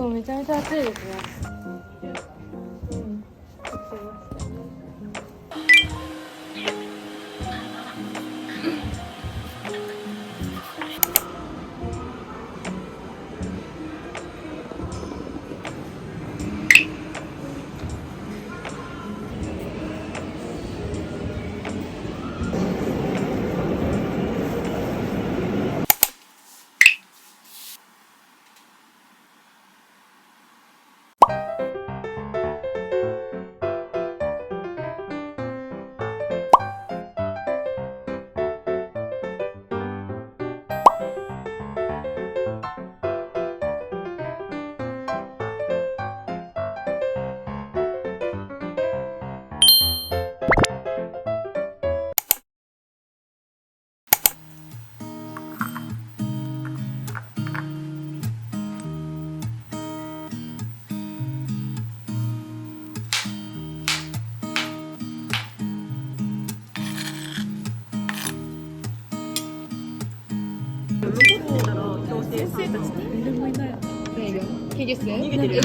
そう、めちゃめちゃ暑いですね。先生たち誰もいない。逃げてる。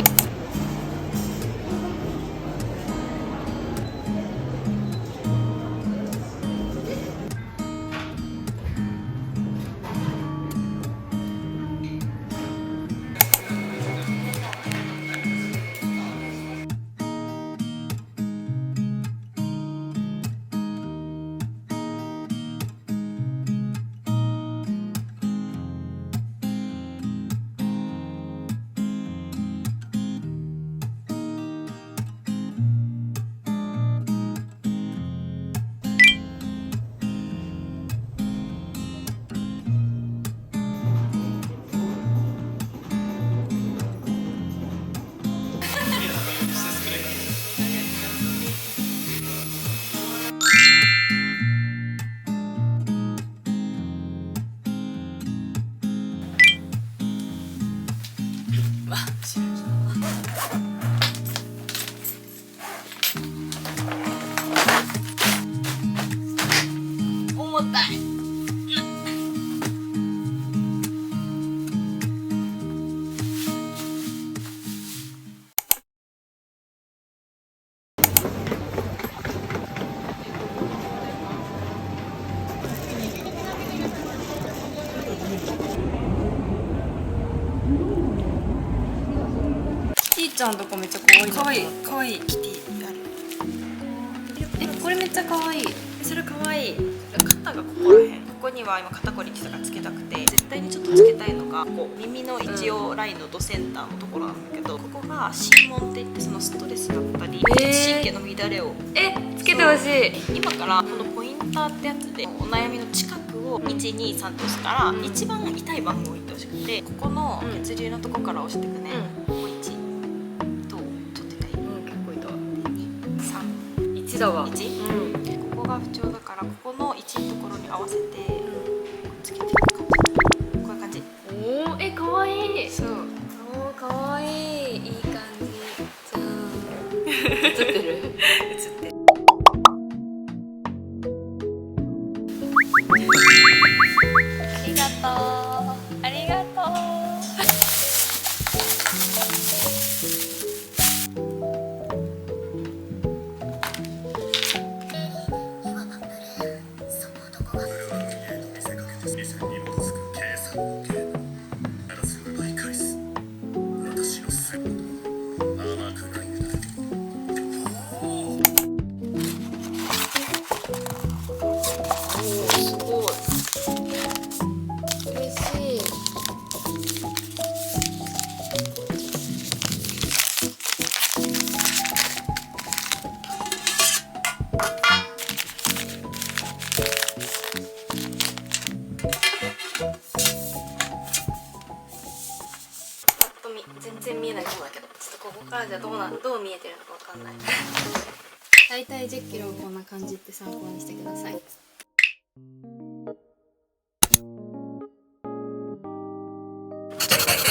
重たい。キティちゃんとかめっちゃ可愛い。可愛い可愛いキティある。これめっちゃ可愛い。それ可愛い。肩がここらへん。ここには今肩こりとかつけたくて、絶対にちょっとつけたいのがこう耳の一応ラインのドセンターのところなんだけど、ここが心門って言って、そのストレスだったり、神経の乱れをつけてほしい。今からこのポインターってやつでお悩みの近くを123と押すから、一番痛い番号を言ってほしくて、ここの血流のとこから押していくね。ここ1と取ってたい。結構痛い。2、3、1だわ。1、ここが不調だから、ここの1のところに合わせてつけていく感じ。こういう感じ。かわいい。そう。かわいい。いい感じ。じゃん。映ってる。映ってる。ありがとう。ありがとう。全然見えないと思うんだけど、ちょっとここからじゃどう見えてるのかわかんない。だいたい10キロこんな感じって参考にしてください。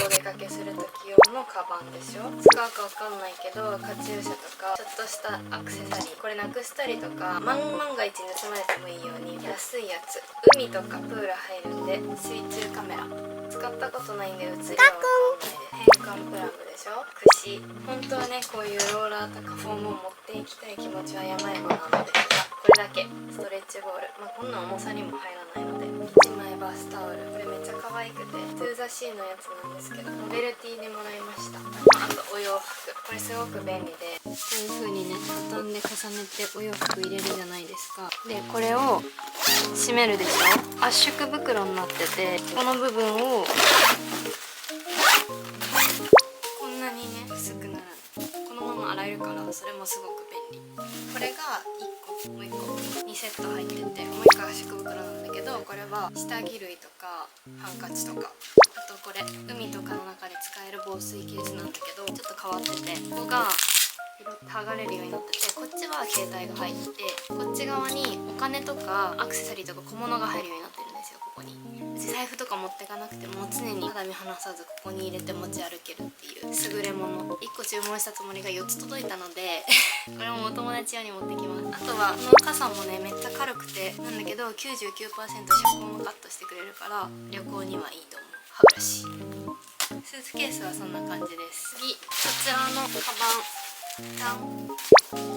お出かけする時用のカバンでしょ。使うかわかんないけど、カチューシャとかちょっとしたアクセサリー、これなくしたりとか、万が一盗まれてもいいように安いやつ。海とかプール入るんで水中カメラ使ったことないんで映りはわかんないです。カルプラムでしょ、串。本当はねこういうローラーとかフォームを持っていきたい気持ちは山々なのですが、これだけストレッチボール、こんな重さにも入らないので、1枚バスタオル、これめっちゃ可愛くてトゥーザシーのやつなんですけど、ノベルティでもらいました。あとお洋服、これすごく便利で、こういう風にね畳んで重ねてお洋服入れるじゃないですか。でこれを閉めるでしょ、圧縮袋になってて、この部分をこんなにね薄くならない、このまま洗えるから、それもすごく便利。これが1個、もう1個2セット入ってて、もう1個圧縮袋なんだけど、これは下着類とかハンカチとか、あとこれ海とかの中で使える防水ケースなんだけど、ちょっと変わってて、ここが剥がれるようになってて、こっちは携帯が入ってて、こっち側にお金とかアクセサリーとか小物が入るようになってるんですよ。ここにうち財布とか持ってかなくても常に肌身離さずここに入れて持ち歩けるっていう優れもの。1個注文したつもりが4つ届いたのでこれもお友達用に持ってきます。あとはこの傘もねめっちゃ軽くてなんだけど 99% 遮光もカットしてくれるから旅行にはいいと思う。歯ブラシ、スーツケースはそんな感じです。次こちらのカバン、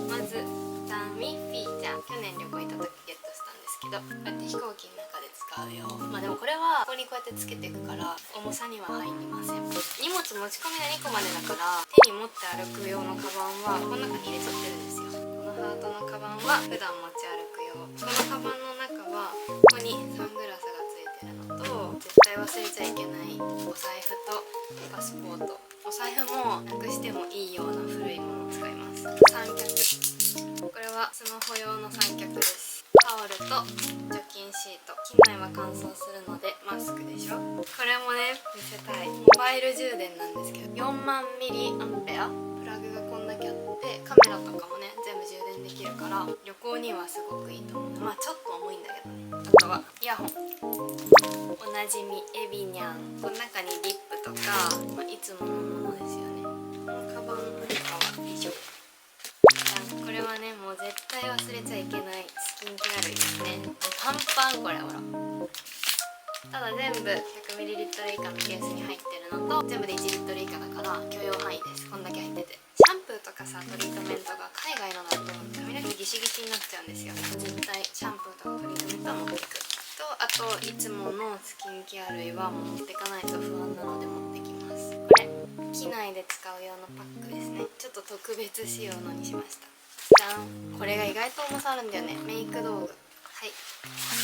まずダミフィーチャー、去年旅行行った時ゲットしたんですけど、こうやって飛行機の中で使うよ。でもこれはここにこうやってつけていくから重さには入りません。荷物持ち込みが2個までだから手に持って歩く用のカバンはこの中に入れちゃってるんですよ。このハートのカバンは普段持ち歩く用。このカバンの中はここにサングラスがついてるのと、絶対忘れちゃいけないお財布とパスポート。お財布もなくしてもいいような古いものを使います。三脚、これはスマホ用の三脚です。タオルと除菌シート、機内は乾燥するのでマスクでしょ。これもね見せたい、モバイル充電なんですけど4万ミリアンペア、プラグがこんだけあってカメラとかもね全部充電できるから旅行にはすごくいいと思う。ちょっと重いんだけどね。あとはイヤホン、おなじみエビニャン、この中にリップとか、いつものものですよね。このカバンの中は以上。これはねもう絶対忘れちゃいけないスキンケア類ですね。パンパン、これほら。ただ全部 100ml 以下のケースに入ってるのと全部で1リットル以下だから許容範囲です。こんだけ入ってて、シャンプーとかさトリートメントが海外のだと髪の毛ギシギシになっちゃうんですよ。絶対シャンプーとかトリートメントは持っていくと、あといつものスキンケア類は持ってかないと不安なので持ってきます。これ機内で使う用のパックですね。ちょっと特別仕様のにしました。じゃん、これが意外と重さあるんだよね。メイク道具、はいっ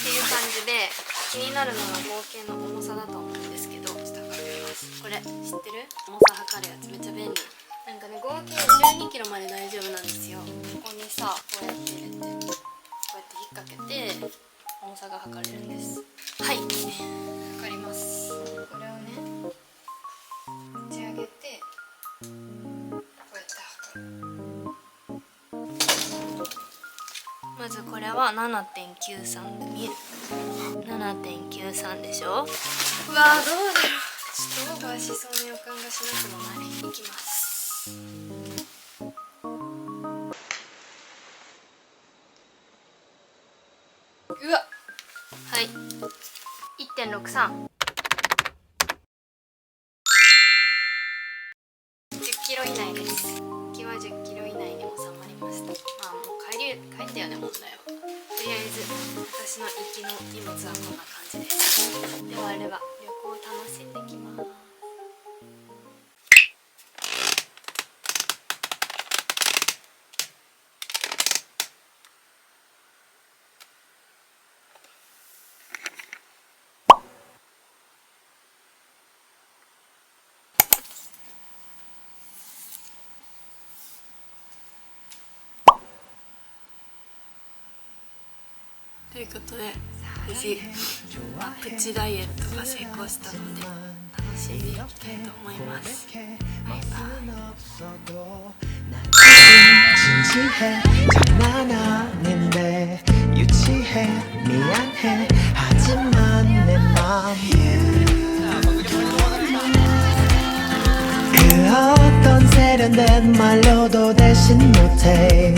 ていう感じで、気になるのが合計の重さだと思うんですけど、ちょっと測ってみます。これ知ってる？重さ測るやつめっちゃ便利。なんかね合計 12kg まで大丈夫なんですよ。ここにさこうやって入れてこうやって引っ掛けて重さが測れるんです。はい、測ります。これをね持ち上げてこうやって測る。まずこれは 7.93 で見える。 7.93 でしょ。うわーどうだろう。ちょっとオーバーしそうな予感がしなくもない。いきます。うわ、はい 1.63、 10kg 以内です。気は 10kg 以内に収まりました。もう帰ったよね問題は。とりあえず私の行きの荷物はこんな感じです。ではあれば旅行を楽しんできます。ということで無事プチダイエットが成功したので楽しんでいきたいと思います。バイバイ。 진지해 장난아닌데 유치해 미안해 하지만 내 맘 그 어떤 세련된 말로도 대신 못해